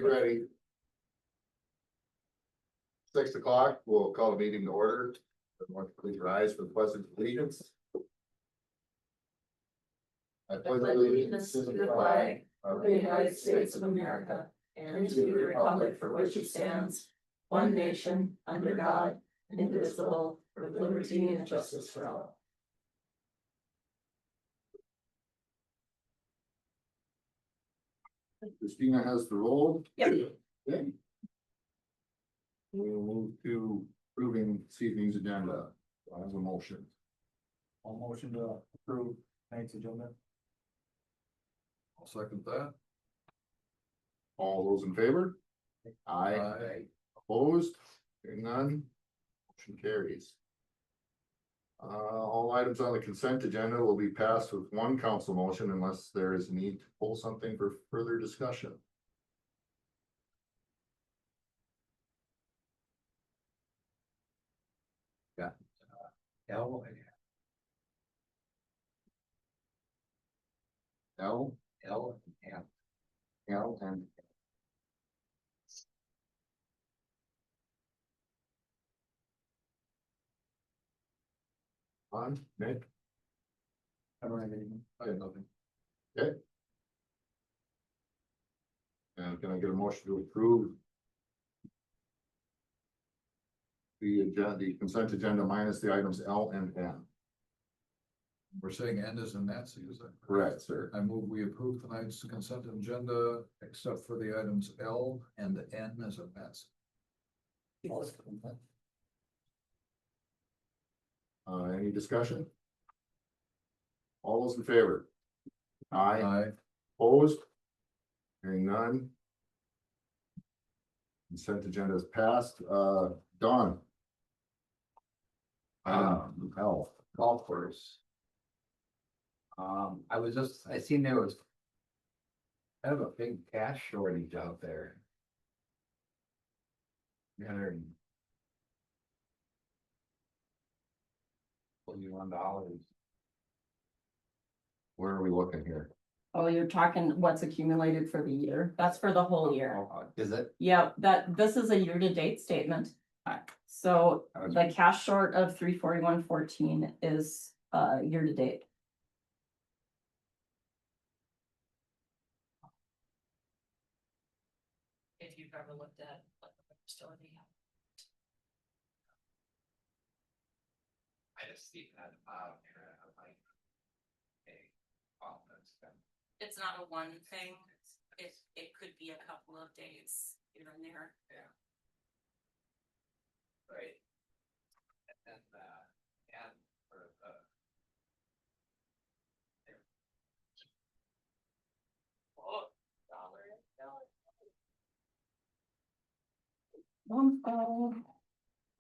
Get ready. 6 o'clock, we'll call the meeting to order. Everyone please rise for the pledge of allegiance. I pledge allegiance to the flag of the United States of America and to the republic for which it stands, one nation, under God, indivisible, with liberty and justice for all. Christina has the roll. Yep. Okay. We'll move to approving this evening's agenda. I have a motion. I'll motion to approve tonight's agenda. I'll second that. All those in favor? Aye. Opposed? Hearing none. Motion carries. All items on the consent agenda will be passed with one council motion unless there is need to pull something for further discussion. L L, L and L, and on, Nick? I don't have anything. I have nothing. Okay. And can I get a motion to approve the agenda, the consent agenda minus the items L and N? We're saying N is in Nancy, is that Correct, sir. I move we approve tonight's consent agenda except for the items L and N as a Nancy. Any discussion? All those in favor? Aye. Aye. Opposed? Hearing none. Consent agenda is passed. Dawn. L. Golf course. I seen there was kind of a big cash shortage out there. $41. Where are we looking here? Oh, you're talking what's accumulated for the year? That's for the whole year. Is it? Yeah, this is a year-to-date statement. So the cash short of 341.14 is year-to-date. If you've ever looked at like the facility. I just see that like It's not a one thing, it could be a couple of days here and there. Yeah. Right. And for the. Oh,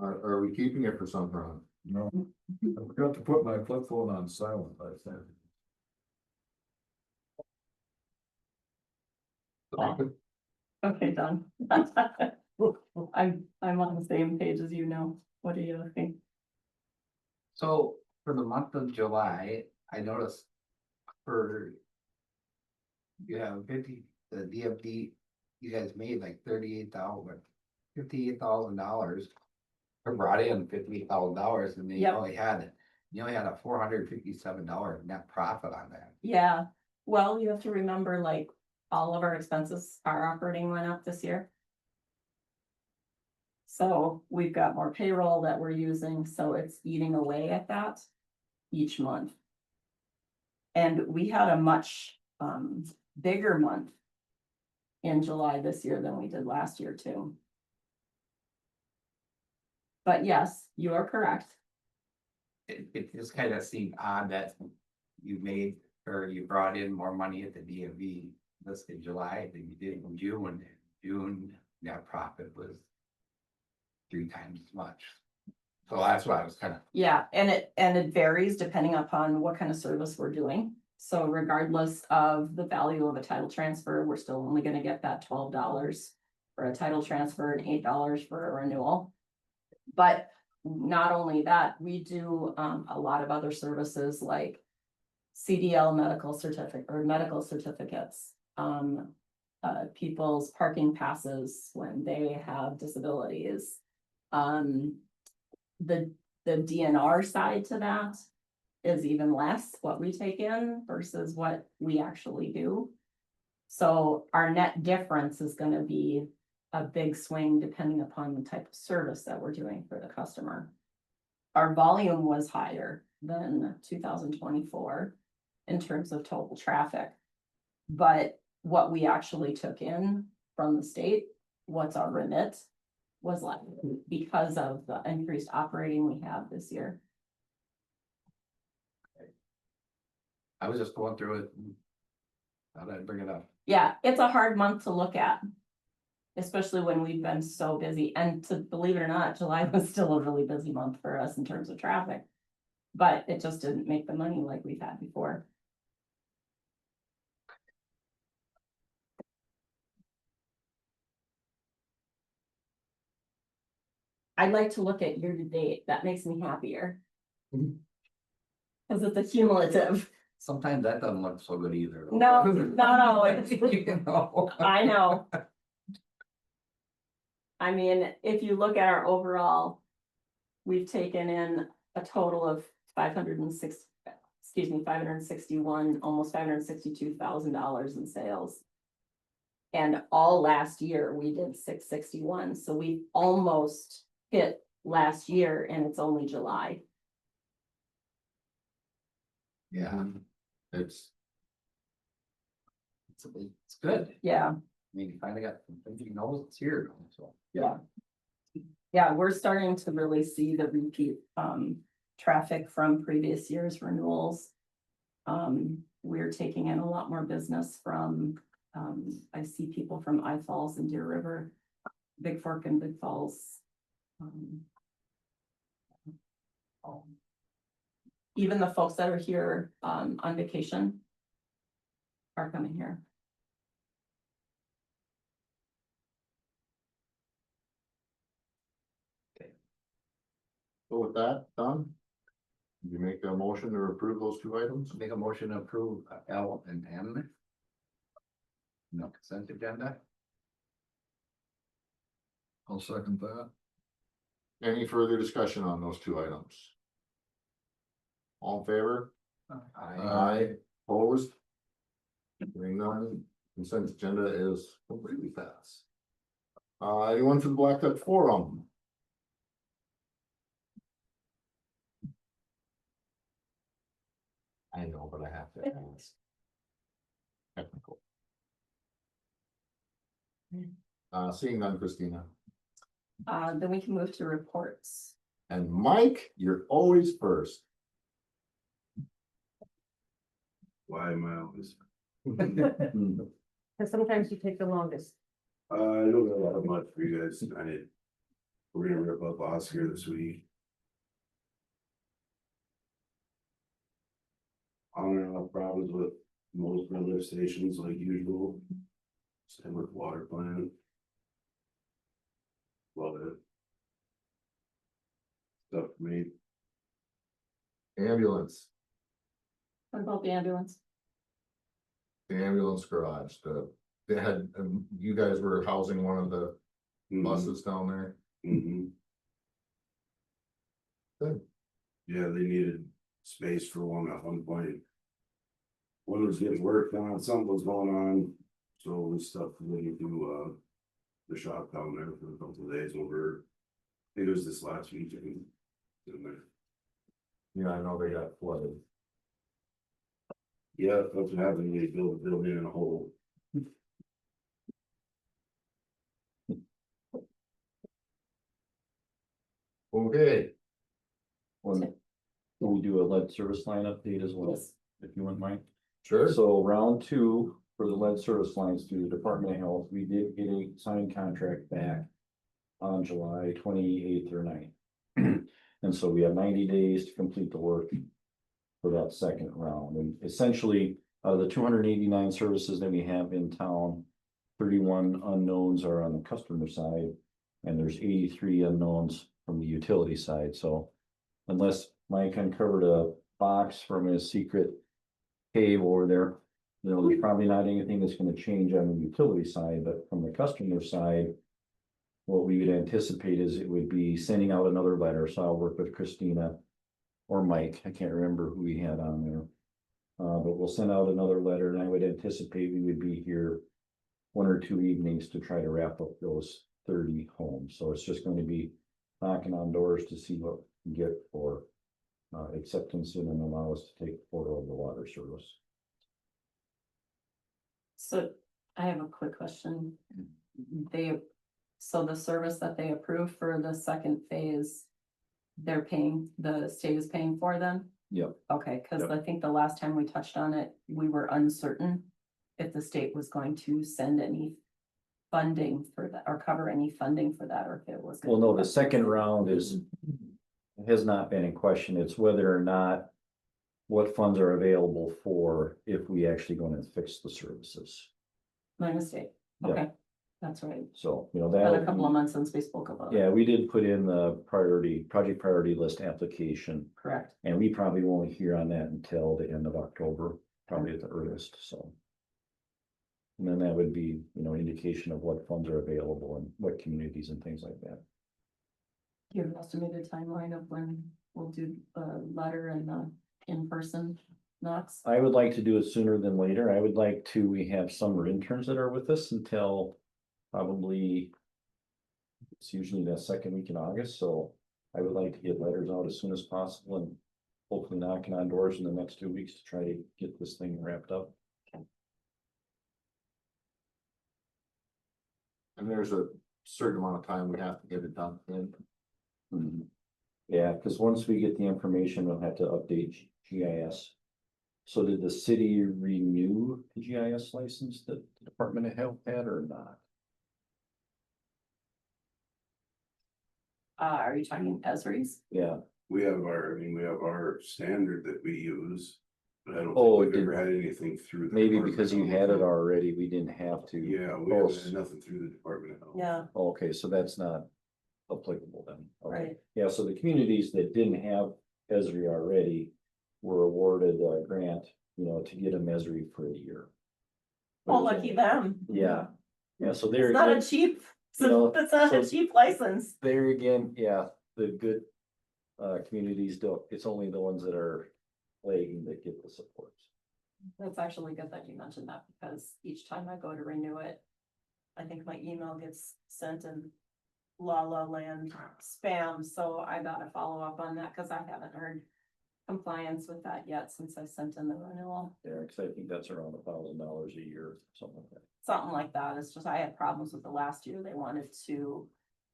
Are we keeping it for some time? No, I forgot to put my flip phone on silent, I think. Okay, done. I'm on the same page as you know. What do you think? So for the month of July, I noticed for. You have the DFD, you guys made like $58,000. Or brought in $58,000 and then Yep. you only had a $457 net profit on that. Yeah, well, you have to remember, like, all of our expenses, our operating went up this year. So we've got more payroll that we're using, so it's eating away at that each month. And we had a much bigger month in July this year than we did last year too. But yes, you are correct. It just kind of seemed odd that you made, or you brought in more money at the DMV this in July than you did in June. June net profit was 3 times as much. So that's why I was kind of. Yeah, and it varies depending upon what kind of service we're doing. So regardless of the value of a title transfer, we're still only gonna get that $12 for a title transfer and $8 for a renewal. But not only that, we do a lot of other services like CDL medical certificate or medical certificates, people's parking passes when they have disabilities. The DNR side to that is even less what we take in versus what we actually do. So our net difference is gonna be a big swing depending upon the type of service that we're doing for the customer. Our volume was higher than 2024 in terms of total traffic. But what we actually took in from the state, what's our remit, was less because of the increased operating we have this year. I was just going through it. Thought I'd bring it up. Yeah, it's a hard month to look at. Especially when we've been so busy, and to believe it or not, July was still a really busy month for us in terms of traffic. But it just didn't make the money like we've had before. I'd like to look at year to date, that makes me happier. Mhm. Cause it's a cumulative. Sometimes that doesn't look so good either. though. No, not always. You know. I know. I mean, if you look at our overall, we've taken in a total of 561, almost $562,000 in sales. And all last year, we did 661, so we almost hit last year and it's only July. Yeah. It's good. Yeah, I mean, you finally got something you know it's here, so. yeah, we're starting to really see the repeat traffic from previous year's renewals. We're taking in a lot more business from, I see people from I Falls and Deer River, Big Fork and Big Falls. Even the folks that are here on vacation are coming here. So with that, Don, you make a motion to approve those two items? Make a motion to approve L and M. No consent agenda. I'll second that. Any further discussion on those two items? All in favor? Aye. Opposed? Hearing none, consent agenda is completely passed. Anyone for the Blackduck Forum? I know, but I have to ask. Technical. Seeing none, Christina. Then we can move to reports. And Mike, you're always first. Why am I always? Cause sometimes you take the longest. I don't know that much for you guys tonight. We're gonna rip up Oscar this week. On and off problems with most other stations like usual. Same with water plant. Love it. Stuff for me. Ambulance, What about the ambulance? the ambulance garage, they had, you guys were housing one of the buses down there. Mhm. Good. Yeah, they needed space for one at one point. One was getting worked on, something was going on, so we stuck really to the shop down there for a couple of days over. I think it was this last weekend. In there. Yeah, I know they got flooded. Yeah, that's what happened when they built a building in a hole. Okay, When we do a lead service line update as well, Yes. if you wouldn't mind. sure. So round two for the lead service lines through the Department of Health, we did get a signed contract back on July 28th or 9th. And so we have 90 days to complete the work for that second round. And essentially, the 289 services that we have in town, 31 unknowns are on the customer side, and there's 83 unknowns from the utility side. So unless Mike uncovered a box from his secret cave over there, You know, there's probably not anything that's gonna change on the utility side, but from the customer side. What we would anticipate is it would be sending out another letter, so I'll work with Christina. Or Mike, I can't remember who we had on there. But we'll send out another letter and I would anticipate we would be here. 1 or 2 evenings to try to wrap up those 30 homes, so it's just going to be knocking on doors to see what we get for. Acceptance and then allow us to take photo of the water service. So I have a quick question. So the service that they approved for the second phase. They're paying, the state is paying for them? Yep. Okay, cause Yep. I think the last time we touched on it, we were uncertain. If the state was going to send any funding for that or cover any funding for that, or if it was. gonna Well, no, be the up- second round has not been in question, it's whether or not. What funds are available for if we actually go in and fix the services, My mistake, Yeah. okay, that's right. so, you know, Been a that. couple of months since we spoke about it. Yeah, we did put in the project priority list application, Correct, and we probably won't hear on that until the end of October, probably at the earliest, so. And then that would be, you know, indication of what funds are available and what communities and things like that. do you have an estimated timeline of when we'll do the letter and the in-person knocks? I would like to do it sooner than later. I would like to, we have summer interns that are with us until probably. It's usually the second week in August, so I would like to get letters out as soon as possible and hopefully knocking on doors in the next 2 weeks to try to get this thing wrapped up. And there's a certain amount of time we have to get it done in. Yeah, because once we get the information, we'll have to update GIS. So did the city renew the GIS license that the Department of Health had or not? Are you talking Esri's? Yeah, We have our standard that we use. But I don't Oh, think we've did- ever had anything through. the maybe Department because of you Health. had it already, we didn't have to. Yeah, we Oh, haven't had nothing through the Department of Health. Yeah, Okay, so that's not applicable then. Okay. right. Yeah, so the communities that didn't have Esri already were awarded a grant, you know, to get them Esri for a year. Oh, lucky them. Yeah, yeah, so they're. It's not a cheap, You know, it's not a so- cheap license. There again, yeah, the good communities don't, it's only the ones that are lagging that get the support. That's actually good that you mentioned that, because each time I go to renew it, I think my email gets sent in La La Land spam, so I gotta follow up on that, cause I haven't heard compliance with that yet since I sent in the renewal. Yeah, cause I think that's around $1,000 a year, something like that. Something like that. It's just, I had problems with the last year. They wanted to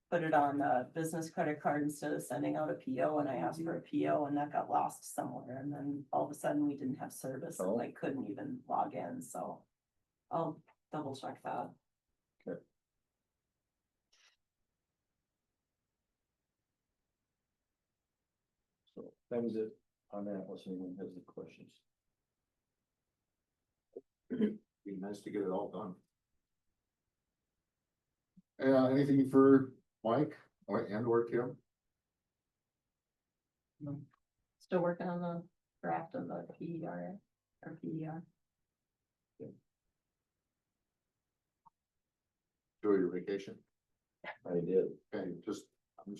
put it on a business credit card instead of sending out a PO, and I asked for a PO and that got lost somewhere. And then all of a sudden we didn't have service and Oh. I couldn't even log in, so I'll double check that. So that was it on that, unless anyone has any questions. Be nice to get it all done. Anything for Mike or Kim? Still working on the draft of the PER or PER. Enjoy your vacation. I did. Okay, I'm just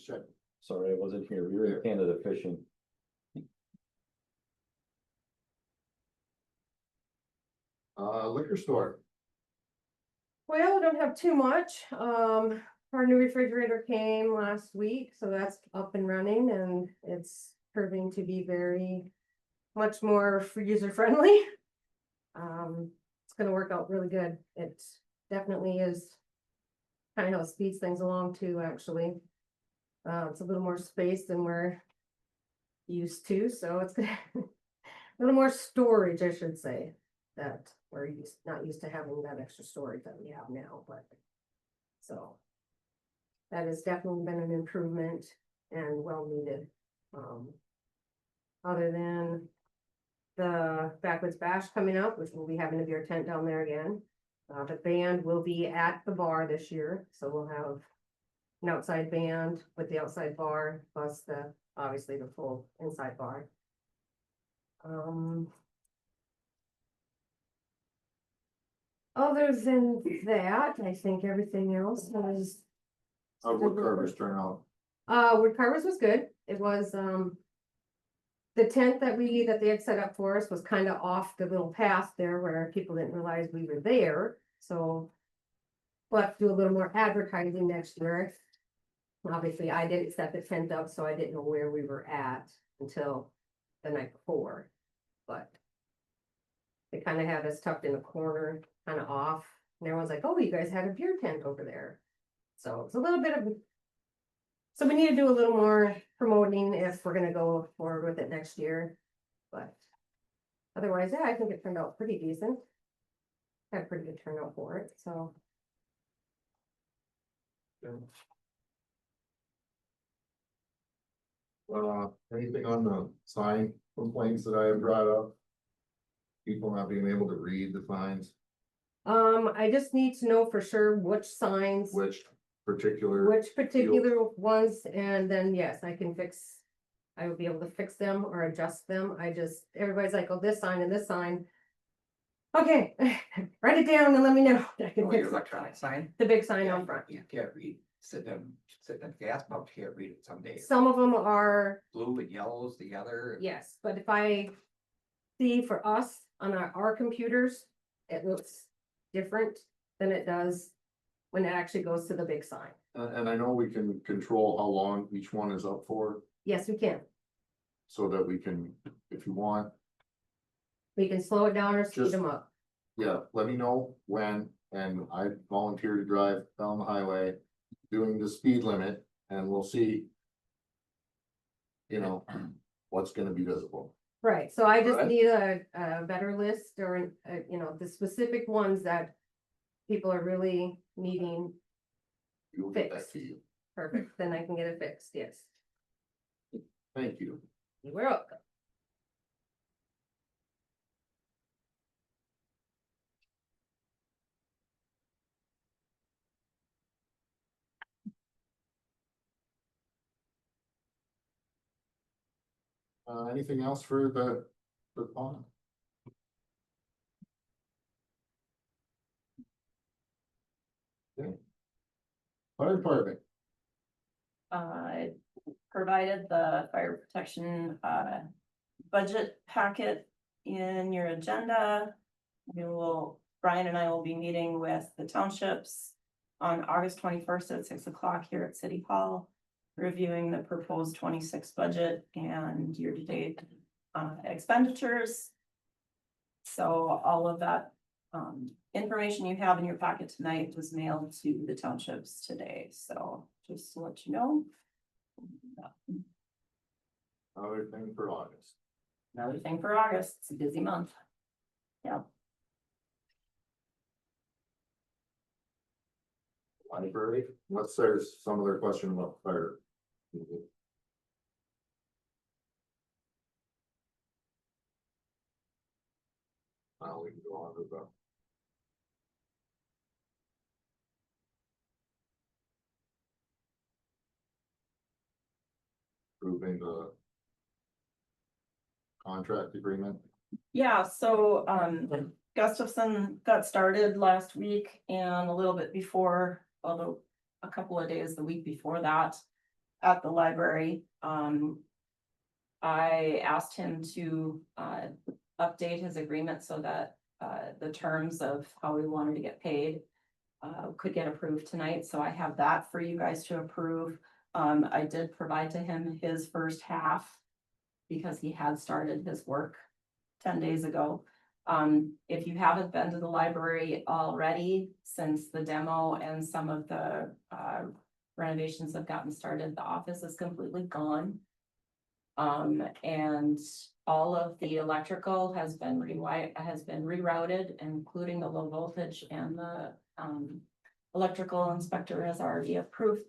checking. Sorry, I wasn't here. We were in Canada fishing. Liquor store. Well, I don't have too much. Our new refrigerator came last week, so that's up and running and it's proving to be very much more user friendly. It's gonna work out really good. It definitely is kind of speeds things along too, actually. It's a little more space than we're used to, so it's a little more storage, I should say, that we're not used to having that extra storage that we have now, but so that has definitely been an improvement and well needed. Other than the Backwoods Bash coming up, which we'll be having a beer tent down there again. The band will be at the bar this year, so we'll have an outside band with the outside bar, plus obviously the full inside bar. Other than that, I think everything else was. How would Carver's turn out? Wood Carver's was good. It was, the tent that they had set up for us was kind of off the little path there where people didn't realize we were there, so. We'll have to do a little more advertising next year. Obviously, I didn't set the tent up, so I didn't know where we were at until the night before, but. They kind of had us tucked in a corner, kind of off, and everyone's like, oh, you guys had a beer tent over there. So it's a little bit of. So we need to do a little more promoting if we're gonna go forward with it next year, but. Otherwise, yeah, I think it turned out pretty decent. Had a pretty good turnout for it, so. Anything on the sign complaints that I have brought up? People not being able to read the signs, I just need to know for sure which signs, which particular, which particular ones, and then yes, I can fix. I will be able to fix them or adjust them. Everybody's like, oh, this sign and this sign. Okay, write it down and let me know. I can Oh, fix your it. electronic sign. The big sign out front. You can't read, sit in gas pump, you can't read it some days. Some of them are, Blue and yellows together. yes, but if I see for us on our computers, it looks different than it does when it actually goes to the big sign. and I know we can control how long each one is up for, Yes, we can. so that we can, if you want, We can slow it down or speed Just- them up. yeah, let me know when, and I volunteer to drive down the highway. Doing the speed limit, and we'll see. You know, what's gonna be visible. Right, so I just Right. need a better list or, the specific ones that people are really needing. You'll get that Fixed. to you, Perfect, then I can get it fixed, yes. thank you. You're welcome. Anything else for the pond? Okay. Fire department, I provided the fire protection, budget packet in your agenda. Brian and I will be meeting with the townships on August 21st at 6 o'clock here at City Hall, reviewing the proposed 26 budget and year-to-date, expenditures. So all of that, information you have in your packet tonight was mailed to the townships today, so just to let you know. another thing for August. Another thing for August, it's a busy month. Yeah, Library, let's say some of their question about fire. We can go on to the. Approving the. Contract agreement. yeah, so Gustafson got started last week and a little bit before, although a couple of days the week before that at the library. I asked him to update his agreement so that the terms of how we wanted to get paid could get approved tonight, so I have that for you guys to approve. I did provide to him his first half because he had started his work 10 days ago. If you haven't been to the library already, since the demo and some of the renovations have gotten started, the office is completely gone. And all of the electrical has been rerouted, including the low voltage, and the electrical inspector has already approved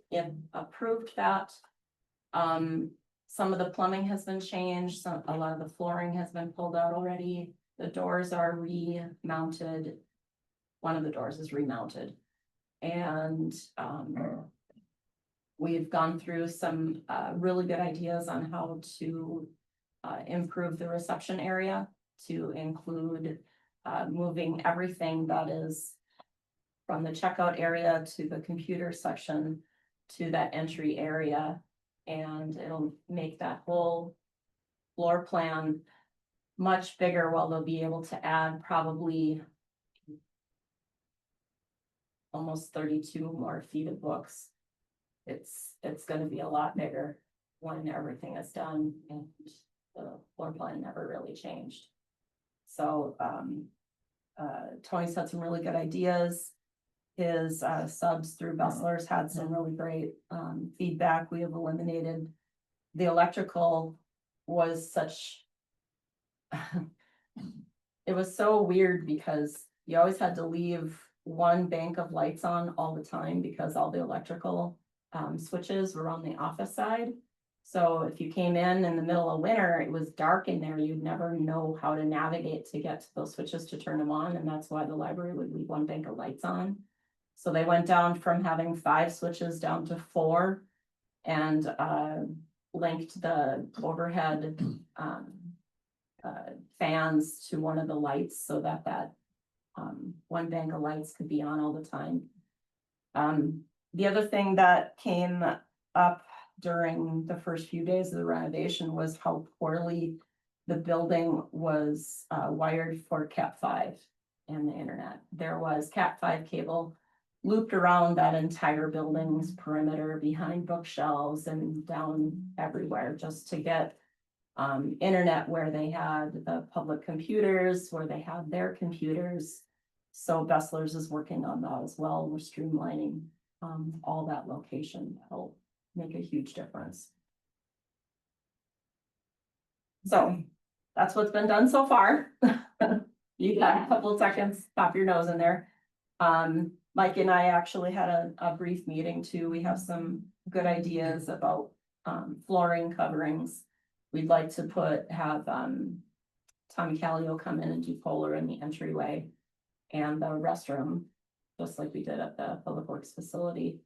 that. Some of the plumbing has been changed, a lot of the flooring has been pulled out already, the doors are remounted. One of the doors is remounted. And we've gone through some really good ideas on how to improve the reception area to include moving everything that is from the checkout area to the computer section to that entry area. And it'll make that whole floor plan much bigger, while they'll be able to add probably almost 32 more feet of books. It's gonna be a lot bigger when everything is done, and the floor plan never really changed. So, Tony's had some really good ideas. His subs through Bessler's had some really great feedback. We have eliminated the electrical was such. It was so weird because you always had to leave one bank of lights on all the time because all the electrical switches were on the office side. So if you came in the middle of winter, it was dark in there, you'd never know how to navigate to get to those switches to turn them on, and that's why the library would leave one bank of lights on. So they went down from having 5 switches down to 4, and linked the overhead fans to one of the lights so that one bank of lights could be on all the time. The other thing that came up during the first few days of the renovation was how poorly the building was wired for Cat 5 and the internet. There was Cat 5 cable looped around that entire building's perimeter, behind bookshelves and down everywhere, just to get internet where they had the public computers, where they had their computers. So Bessler's is working on that as well. We're streamlining all that location. That'll make a huge difference. So that's what's been done so far. You got a couple of seconds, pop your nose in there. Mike and I actually had a brief meeting too. We have some good ideas about flooring coverings. We'd like to have Tommy Callio come in and do Polar in the entryway and the restroom, just like we did at the Public Works facility.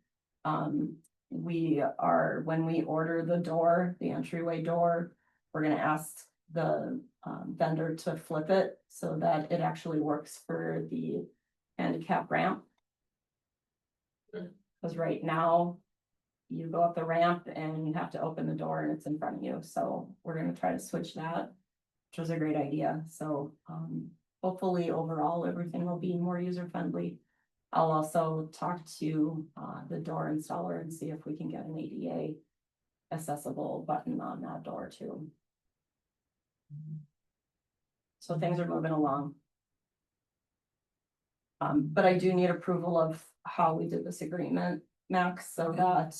When we order the door, the entryway door, we're gonna ask the vendor to flip it so that it actually works for the handicap ramp. Because right now, you go up the ramp and you have to open the door and it's in front of you. So we're gonna try to switch that, which was a great idea. So hopefully overall, everything will be more user friendly. I'll also talk to the door installer and see if we can get an ADA accessible button on that door too. So things are moving along. But I do need approval of how we did this agreement, Max, so that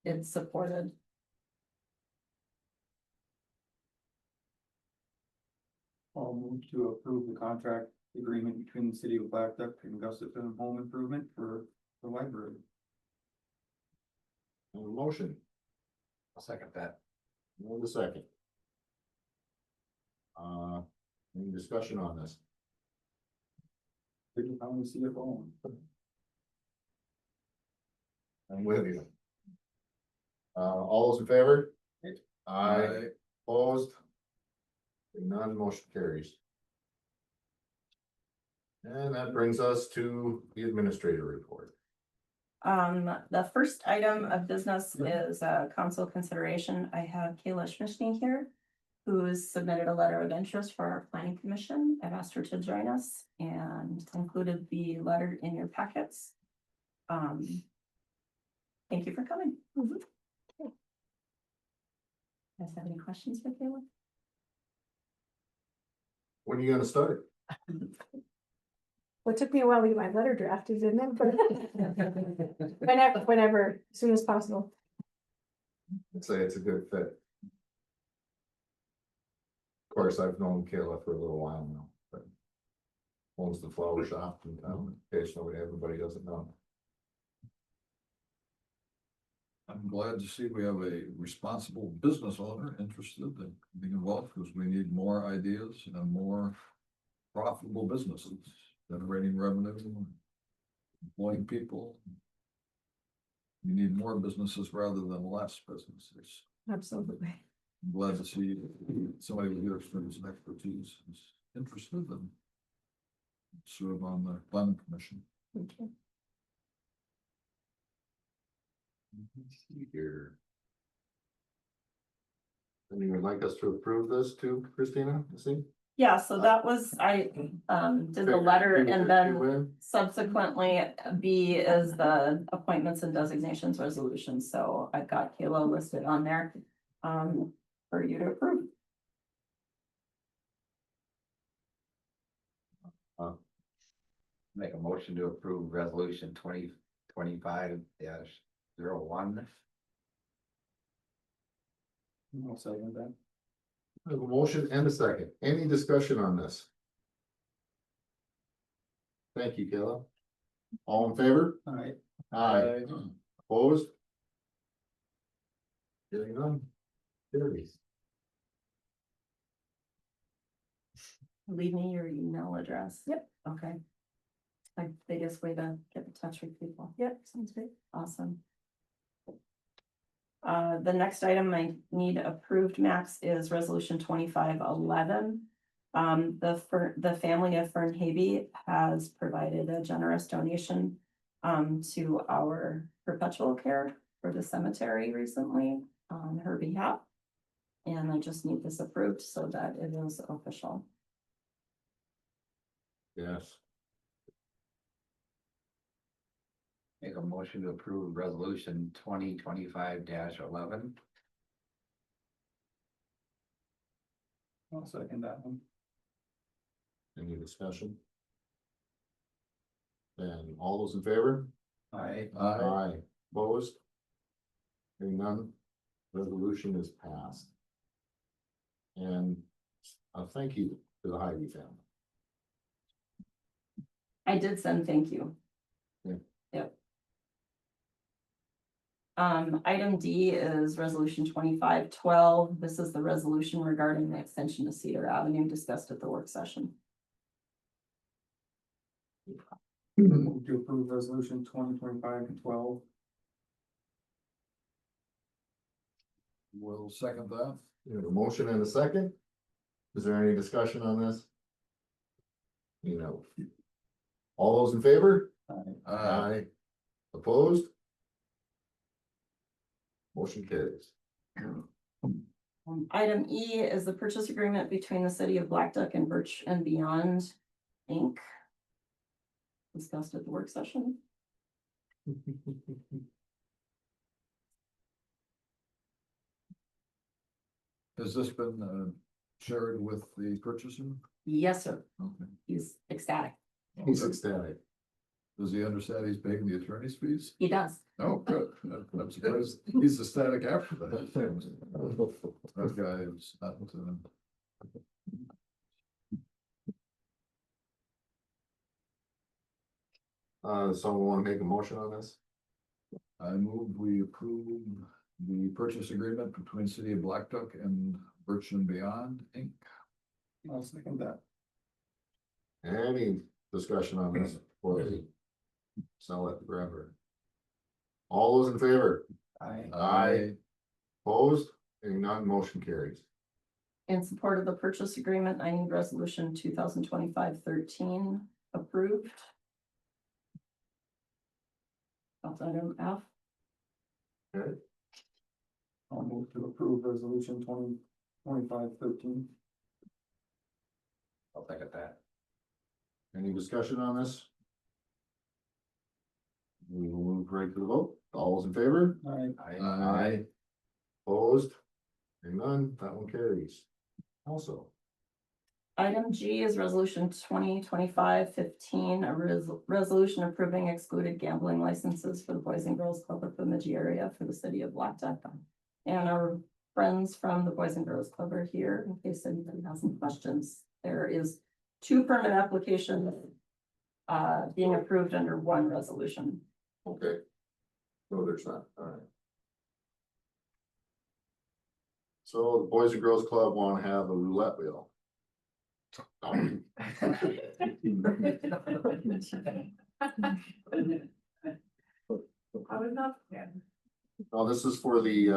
it's supported. I'll move to approve the contract agreement between the city of Blackduck and Gustafson Home Improvement for the library. Motion, I'll second that. move a second. Any discussion on this? Didn't finally see it going. I'm with you. All those in favor? Aye. Opposed? None, motion carries. And that brings us to the administrator report. The first item of business is council consideration. I have Kayla Schmishny here, who's submitted a letter of interest for our planning commission. I've asked her to join us and included the letter in your packets. Thank you for coming. You guys have any questions for Kayla? When are you gonna start? Well, it took me a while to get my letter drafted, didn't it? But whenever, as soon as possible. I'd say it's a good fit. Of course, I've known Kayla for a little while now, but owns the flower shop in town, in case everybody doesn't know. I'm glad to see we have a responsible business owner interested in being involved, because we need more ideas and more profitable businesses, generating revenue, employing people. You need more businesses rather than less businesses. Absolutely. I'm glad to see somebody with your experience and expertise is interested and serve on the planning commission. Here. And you would like us to approve this too, Christina, you see? Yeah, so that was, I did the letter and then subsequently B is the appointments and designations resolution, so I've got Kayla listed on there. For you to approve. Make a motion to approve resolution 2025-01. I'll second that. I have a motion and a second. Any discussion on this? Thank you, Kayla. All in favor? All right. Aye. Opposed? Hearing none. Carries. Leave me your email address. Yep. Okay. Like the biggest way to get in touch with people. Yep, sounds great. Awesome. The next item I need approved, Max, is resolution 2511. The family of Fern Habe has provided a generous donation to our perpetual care for the cemetery recently on her behalf. And I just need this approved so that it is official. Yes. Make a motion to approve resolution 2025-11. I'll second that one. Any discussion? Then all those in favor? Aye. Aye. Opposed? Hearing none, resolution is passed. And thank you to the Heidi family. I did send thank you. Yeah. Yep. Item D is resolution 2512. This is the resolution regarding the extension to Cedar Avenue discussed at the work session. Move to approve resolution 2025-12. We'll second that. We have a motion and a second. Is there any discussion on this? You know. All those in favor? Aye. Opposed? Motion carries. Item E is the purchase agreement between the city of Blackduck and Birch and Beyond, Inc. Discussed at the work session. Has this been shared with the purchaser? Yes, sir. Okay. He's ecstatic. He's ecstatic. Does he understand he's paying the attorney's fees? He does. Oh, good. I'm surprised he's ecstatic after that. That guy is not. Someone want to make a motion on this? I move we approve the purchase agreement between City of Blackduck and Birch and Beyond, Inc. I'll second that. Any discussion on this before we sell it forever? All those in favor? Aye. Opposed? Hearing none, motion carries. In support of the purchase agreement, I need resolution 2025-13 approved. That's item F. Okay, I'll move to approve resolution 2025-13. I'll second that. any discussion on this? We will move right to the vote. All those in favor? Aye. Opposed? Hearing none, that one carries. Also, Item G is resolution 2025-15, a resolution approving excluded gambling licenses for the Boys and Girls Club of Bemidji area for the city of Blackduck. And our friends from the Boys and Girls Club are here in case anybody has any questions. There is 2 permit applications being approved under 1 resolution. okay. No, there's not, all right. So the Boys and Girls Club want to have a roulette wheel. I would not. Oh, this is for the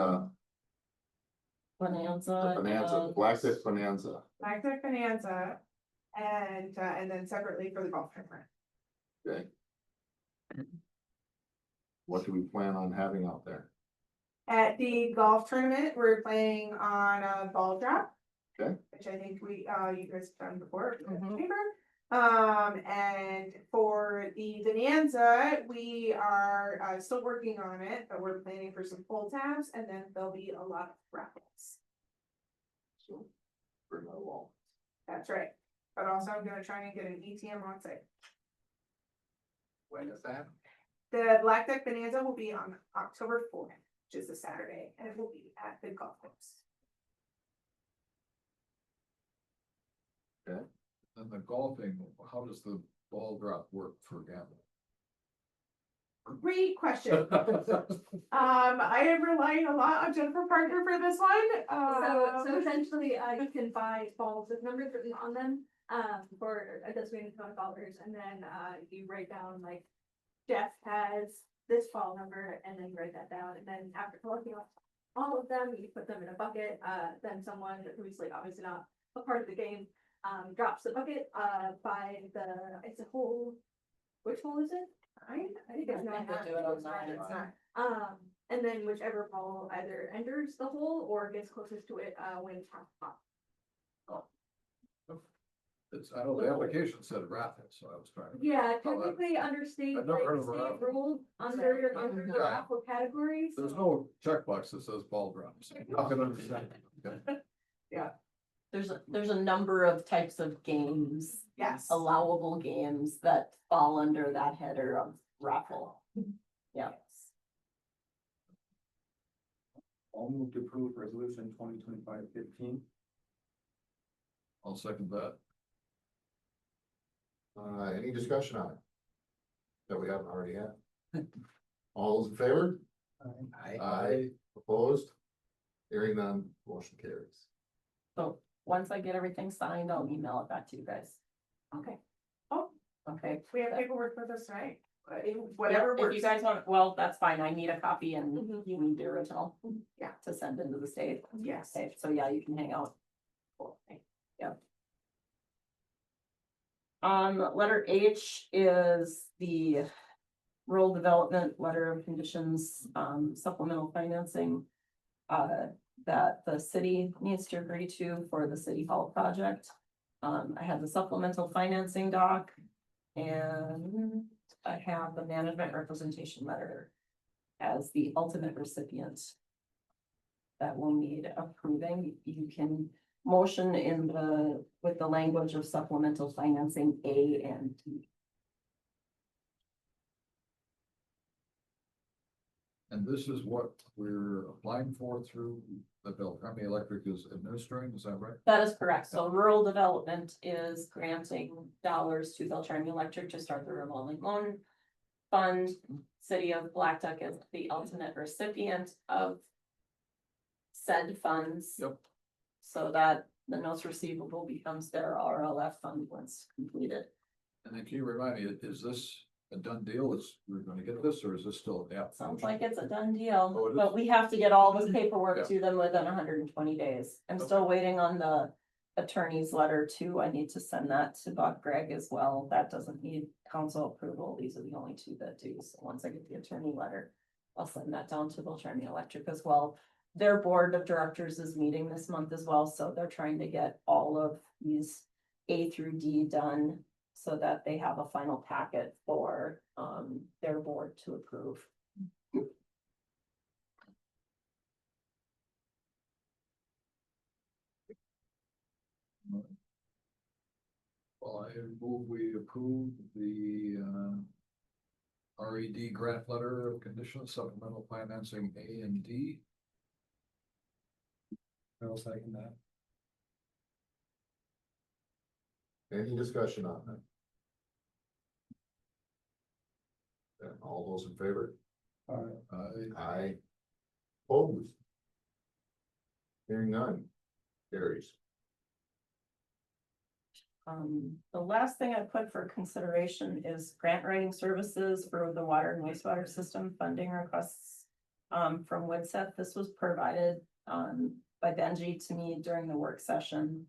Bonanza. Bonanza, Blackduck Bonanza. Blackduck Bonanza, and then separately for the golf tournament. Okay. What do we plan on having out there? At the golf tournament, we're playing on a ball drop. Okay. Which I think you guys have done before. Mhm. Paper. And for the bonanza, we are still working on it, but we're planning for some pull tabs and then there'll be a lot of raffles. So, bring that along. That's right. But also I'm gonna try and get an ATM on site. When is that? The Blackduck bonanza will be on October 4th, which is a Saturday, and it will be at the golf course. And the golfing, how does the ball drop work for gambling? Great question. I am relying a lot on Jennifer Parker for this one. So essentially, you can buy balls with numbers written on them, for a designated amount of dollars, and then, you write down like, Jeff has this ball number, and then you write that down, and then after collecting all of them, you put them in a bucket, then someone who's like obviously not a part of the game, drops the bucket, by it's a hole, which hole is it? I think it's I think they do it on nine. It's not. And then whichever ball either enters the hole or gets closest to it, wins half pot. I know the application said raffle, so I was trying to. Yeah, how that- technically under state, I've never like, heard of a state raffle. rule, under the Yeah. raffle categories. There's no checkbox that says ball drops. I can understand. Okay. There's a number of types of games, Yes. allowable games that fall under that header of raffle. Yeah. I'll move to approve resolution 2025-15. I'll second that. Any discussion on it? That we haven't already had? All those in favor? Aye. Opposed? Hearing none, motion carries. So once I get everything signed, I'll email it back to you guys. Okay. Oh, Okay. we have paperwork for this, right? Whatever If works. you guys want, well, that's fine. I need a copy and Mhm. you need the original. Yeah. To send into the state. Yes. Okay, so yeah, you can hang out. Cool. Okay. Yep. Letter H is the rural development letter of conditions, supplemental financing. That the city needs to agree to for the city hall project. I have the supplemental financing doc. And I have the management representation letter as the ultimate recipient. That will need approving. You can motion with the language of supplemental financing A and D. And this is what we're applying for through the Beltrami Electric is administering, is that right? That is correct. So rural development is granting dollars to Beltrami Electric to start the revolving loan fund. City of Blackduck is the ultimate recipient of said funds. Yep. So that the notes receivable becomes their RLF fund once completed. And then can you remind me, is this a done deal? We're gonna get this, or is this still? Sounds like it's a done Oh, deal, it is? but we have to get all this paperwork Yeah. to them within 120 days. I'm still waiting on the attorney's letter too. I need to send that to Bob Gregg as well. That doesn't need council approval. These are the only two that do. So once I get the attorney letter, I'll send that down to Beltrami Electric as well. Their board of directors is meeting this month as well, so they're trying to get all of these A through D done so that they have a final packet for their board to approve. Well, I move we approve the RED grant letter of conditions supplemental financing A and D. I'll second that. Any discussion on that? Then all those in favor? Aye. Opposed? Hearing none, carries. The last thing I put for consideration is grant writing services for the water and wastewater system funding requests. From Woodseth, this was provided, by Benji to me during the work session.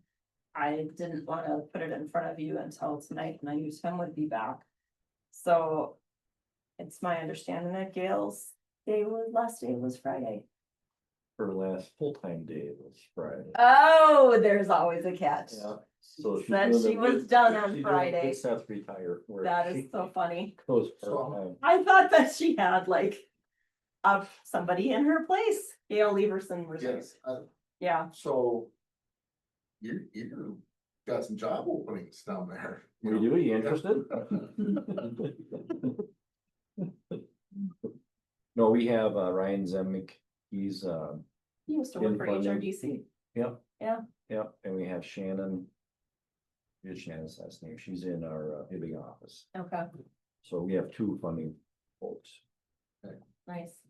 I didn't want to put it in front of you until tonight, and I knew Tim would be back. So It's my understanding that Gail's last day was Friday. Her last full-time day was Friday. Oh, there's always a catch. Yeah, so she's Said doing she the was good- done on she's doing Friday. good Seth retire. where That she is so funny. Goes So- part-time. I thought that she had like somebody in her place. Gail Leverson was. Yes, Yeah, so. You got some job openings down there. We do, you interested? No, we have Ryan Zemick, he's he used to work for In funding. HRDC. yep. Yeah. Yep, and we have Shannon. Here's Shannon's last name, she's in our Hibbing office, Okay, so we have two funding folks. nice.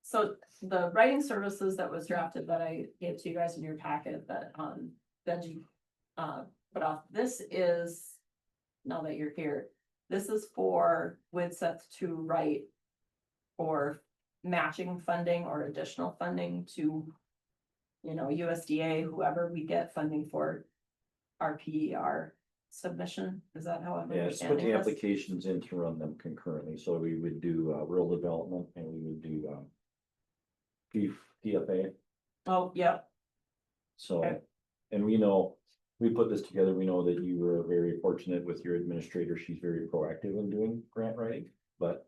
So the writing services that was drafted that I gave to you guys in your packet that Benji put off, this is, now that you're here, this is for Widseth to write for matching funding or additional funding to, you know, USDA, whoever we get funding for our PER submission. Is that how I'm Yeah, just put understanding the this? applications in to run them concurrently, so we would do rural development and we would do PFA. Oh, yeah, So, Okay. and we know, we put this together, we know that you were very fortunate with your administrator, she's very proactive in doing grant writing, but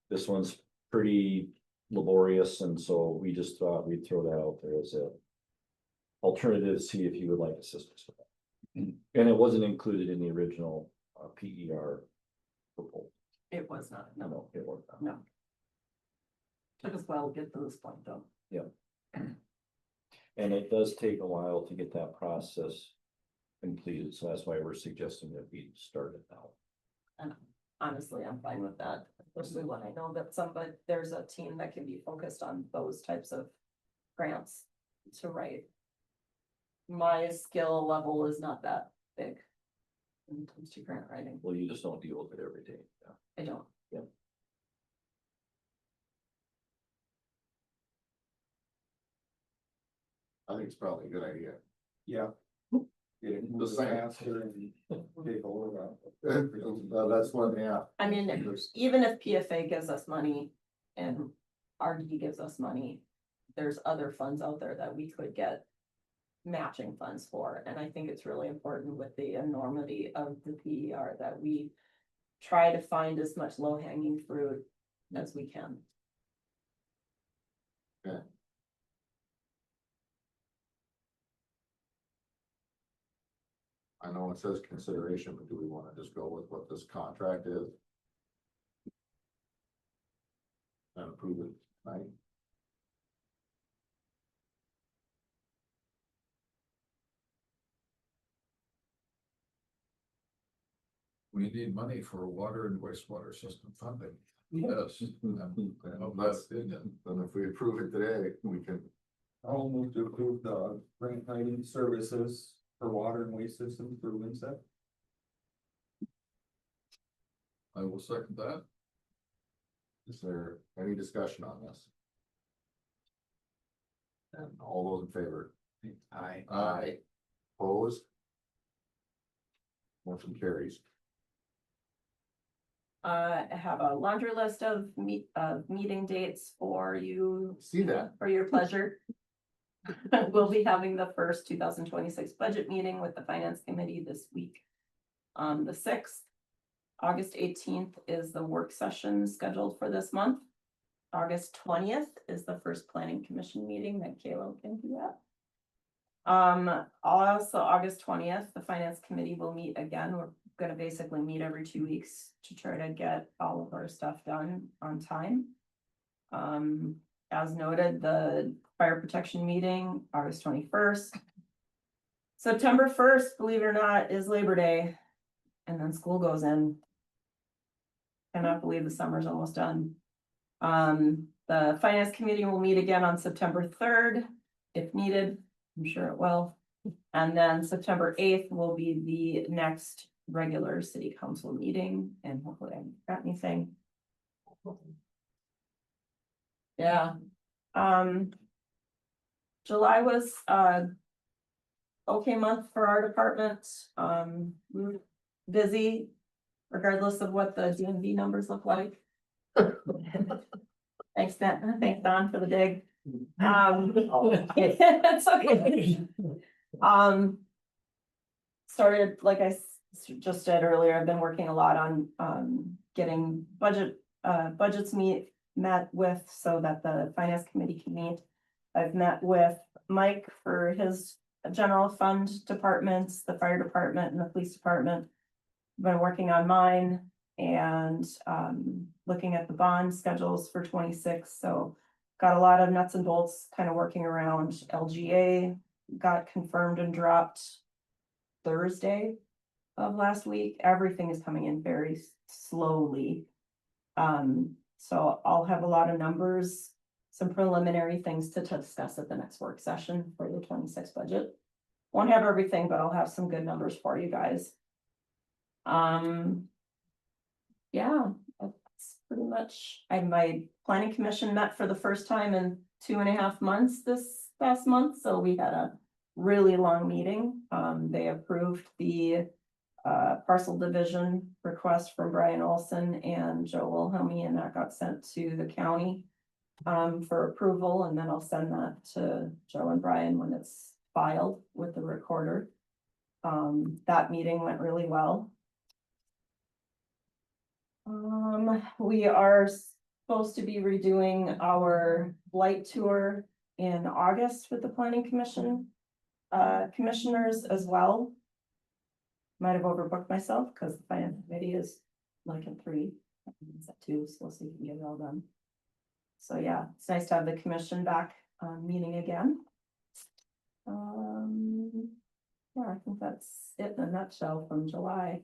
this one's pretty laborious, and so we just thought we'd throw that out there as a alternative, see if you would like assistance with that. And it wasn't included in the original PER proposal. it was not, no, No, it was not. no. Took us a while to get to this point though. And it does take a while to get that process completed, so that's why we're suggesting that we start it now. And honestly, I'm fine with that, especially when I know that there's a team that can be focused on those types of grants to write. My skill level is not that big when it comes to grant writing. Well, you just don't deal with it every day. Yeah. I don't. I think it's probably a good idea. Yeah. Get it moved same. faster and take over. That's one, yeah. I mean, even if PFA gives us money and RD gives us money, there's other funds out there that we could get matching funds for, and I think it's really important with the enormity of the PER that we try to find as much low hanging fruit as we can. I know it says consideration, but do we wanna just go with what this contract is? And approve it, right? We need money for water and wastewater system funding. Yes. Then if we approve it today, we can, I'll move to approve the grant writing services for water and waste systems through Winsett. I will second that. is there any discussion on this? And all those in favor? Aye. Opposed? Motion carries. I have a laundry list of meeting dates for you, See that? for your pleasure. We'll be having the first 2026 budget meeting with the finance committee this week. On the 6th, August 18th is the work session scheduled for this month. August 20th is the first planning commission meeting that Kayla can do that. Also August 20th, the finance committee will meet again. We're gonna basically meet every 2 weeks to try to get all of our stuff done on time. As noted, the fire protection meeting, August 21st. September 1st, believe it or not, is Labor Day, and then school goes in. Cannot believe the summer's almost done. The finance committee will meet again on September 3rd, if needed. I'm sure it will. And then September 8th will be the next regular city council meeting, and hopefully I haven't forgot anything. Yeah. July was okay month for our department. We were busy regardless of what the DMV numbers look like. Thanks, thanks Don for the dig. It's okay. Started, like just said earlier, I've been working a lot on, getting budgets met with so that the finance committee can meet. I've met with Mike for his general fund departments, the fire department and the police department. Been working on mine and, looking at the bond schedules for 26, so got a lot of nuts and bolts kind of working around. LGA got confirmed and dropped Thursday of last week. Everything is coming in very slowly. So I'll have a lot of numbers, some preliminary things to discuss at the next work session for the 26 budget. Won't have everything, but I'll have some good numbers for you guys. Yeah, that's pretty much, my planning commission met for the first time in 2.5 months this past month, so we had a really long meeting. They approved the parcel division request from Brian Olson and Joe Wilhelmy, and that got sent to the county for approval, and then I'll send that to Joe and Brian when it's filed with the recorder. That meeting went really well. We are supposed to be redoing our light tour in August with the planning commission commissioners as well. Might have overbooked myself because the finance committee is like at 3, it's at 2, so we'll see if we can get it all done. So yeah, it's nice to have the commission back meeting again. Yeah, I think that's it in a nutshell from July.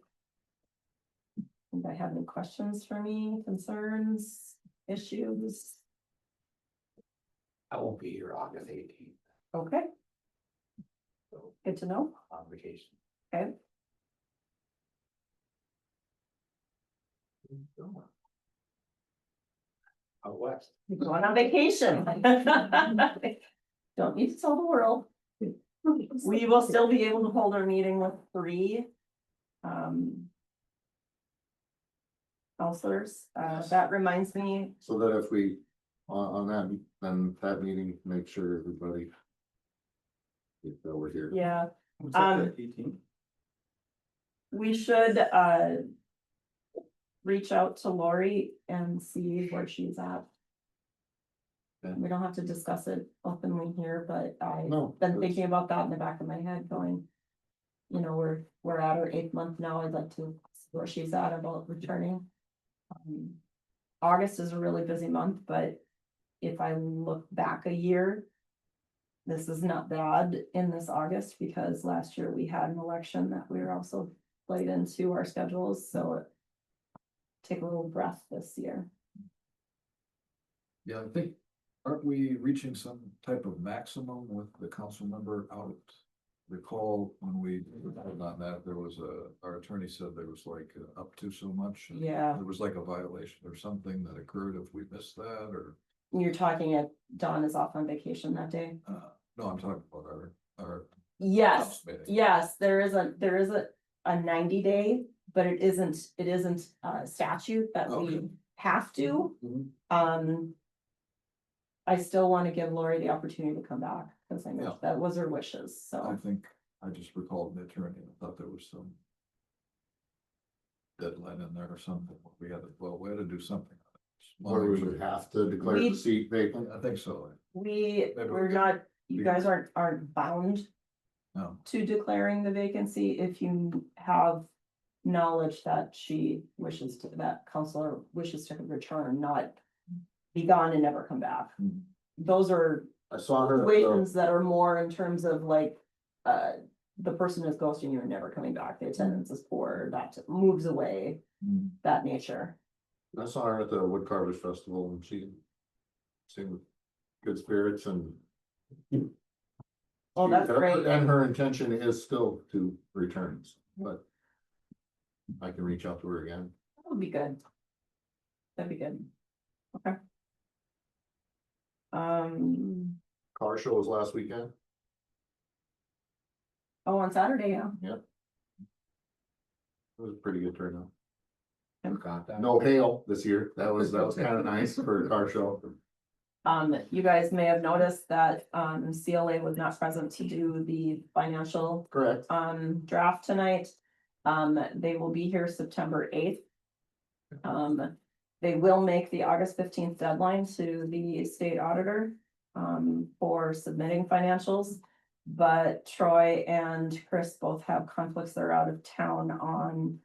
Anybody have any questions for me, concerns, issues? I won't be here August 18th, Okay, so good to know. on vacation. Okay. Out west. You're going on vacation. Don't need to tell the world. We will still be able to hold our meeting with 3 counselors. That reminds me, So that if we, on that, then that meeting, make sure everybody. If over here. yeah, Was that Um, the 18th? we should reach out to Lori and see where she's at. Okay. We don't have to discuss it openly here, but I've No, been that's- thinking about that in the back of my head going. You know, we're at our 8th month now. I'd like to see where she's at about returning. August is a really busy month, but if I look back a year. This is not bad in this August because last year we had an election that we were also played into our schedules, so. Take a little breath this year. Yeah, I think, aren't we reaching some type of maximum with the council member out? Recall when we, on that, there was our attorney said there was like up to so much. and Yeah. There was like a violation or something that occurred if we missed that, or, You're talking at Dawn is off on vacation that day. no, I'm talking about our. Yes, house meeting. yes, there is a 90-day, but it isn't statute that we Okay. have to. Mhm. I still want to give Lori the opportunity to come back, because I know Yeah. that was her wishes, I so. think, I just recalled the attorney, I thought there was some. Deadline in there or something, we had to do something. Or we would have to declare We- the seat vacant. I think so, We're could- not, you guys aren't bound no, to declaring the vacancy if you have knowledge that that counselor wishes to return, not be gone and never come back. Mhm. Those are I saw her. situations that are more in terms of like, the person is ghosting you and never coming back, the attendance is poor, that moves away, Mhm. that nature. I saw her at the Wood Carvers Festival and she seemed good spirits and. Oh, that's great. And her intention is still to return, but. I can reach out to her again. That would be good. That'd be good. Okay. Car show was last weekend. Oh, on Saturday, yeah. It was a pretty good turnout. No hail this year. That was kind of nice for a car show. You guys may have noticed that, CLA was not present to do the financial, Correct. draft tonight. They will be here September 8th. They will make the August 15th deadline to the state auditor, for submitting financials. But Troy and Chris both have conflicts. They're out of town on,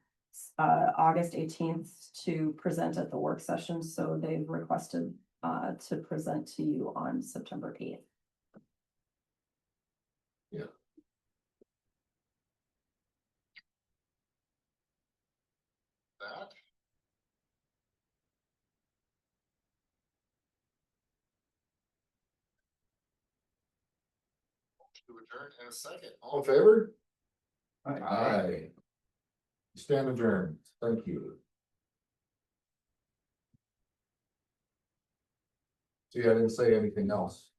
August 18th to present at the work session, so they've requested to present to you on September 8th. That. To adjourn in a second. All in favor? Aye. Stand adjourned. Thank you. See, I didn't say anything else.